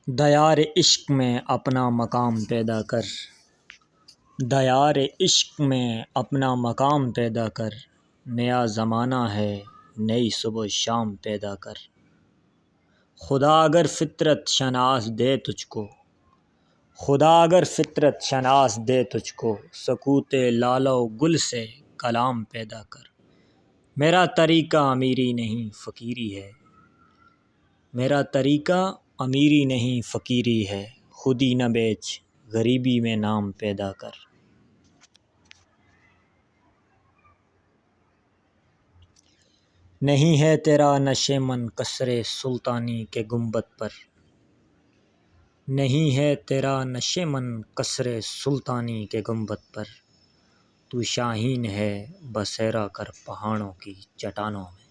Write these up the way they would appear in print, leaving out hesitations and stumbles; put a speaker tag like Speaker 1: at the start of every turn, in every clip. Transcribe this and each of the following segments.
Speaker 1: دیار عشق میں اپنا مقام پیدا کر، دیار عشق میں اپنا مقام پیدا کر، نیا زمانہ ہے نئی صبح شام پیدا کر۔ خدا اگر فطرت شناس دے تجھ کو، خدا اگر فطرت شناس دے تجھ کو، سکوت لالہ و گل سے کلام پیدا کر۔ میرا طریقہ امیری نہیں فقیری ہے، میرا طریقہ امیری نہیں فقیری ہے، خودی نہ بیچ غریبی میں نام پیدا کر۔ نہیں ہے تیرا نشیمن قصر سلطانی کے گنبد پر، نہیں ہے تیرا نشیمن قصر سلطانی کے گنبد پر، تو شاہین ہے بسیرا کر پہاڑوں کی چٹانوں میں۔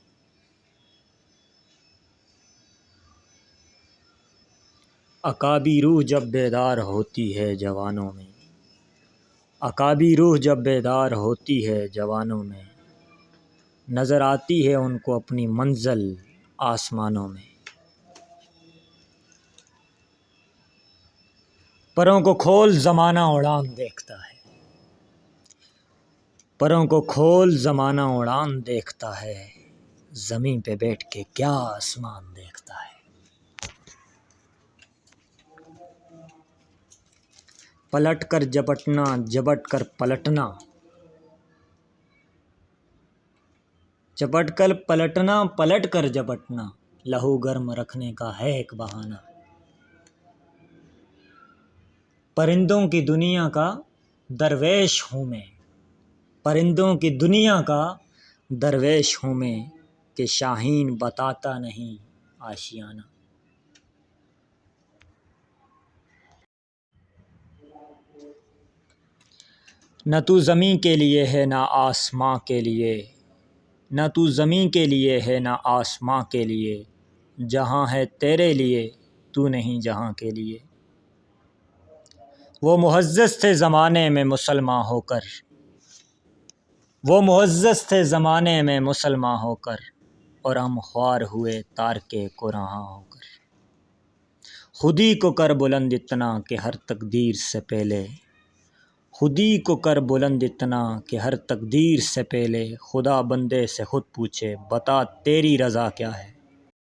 Speaker 1: عقابی روح جب بیدار ہوتی ہے جوانوں میں، عقابی روح جب بیدار ہوتی ہے جوانوں میں، نظر آتی ہے ان کو اپنی منزل آسمانوں میں۔ پروں کو کھول زمانہ اڑان دیکھتا ہے، پروں کو کھول زمانہ اڑان دیکھتا ہے، زمین پہ بیٹھ کے کیا آسمان دیکھتا ہے۔ پلٹ کر جھپٹنا جھپٹ کر پلٹنا، جھپٹ کر پلٹنا پلٹ کر جھپٹنا، لہو گرم رکھنے کا ہے ایک بہانہ۔ پرندوں کی دنیا کا درویش ہوں میں، پرندوں کی دنیا کا درویش ہوں میں، کہ شاہین بتاتا نہیں آشیانہ۔ نہ تو زمیں کے لیے ہے نہ آسماں کے لیے، نہ تو زمیں کے لیے ہے نہ آسماں کے لیے، جہاں ہے تیرے لیے تو نہیں جہاں کے لیے۔ وہ معزز تھے زمانے میں مسلمان ہو کر، وہ معزز تھے زمانے میں مسلمان ہو کر، اور ہم خوار ہوئے تارکِ قرآن ہو کر۔ خودی کو کر بلند اتنا کہ ہر تقدیر سے پہلے، خودی کو کر بلند اتنا کہ ہر تقدیر سے پہلے، خدا بندے سے خود پوچھے بتا تیری رضا کیا ہے۔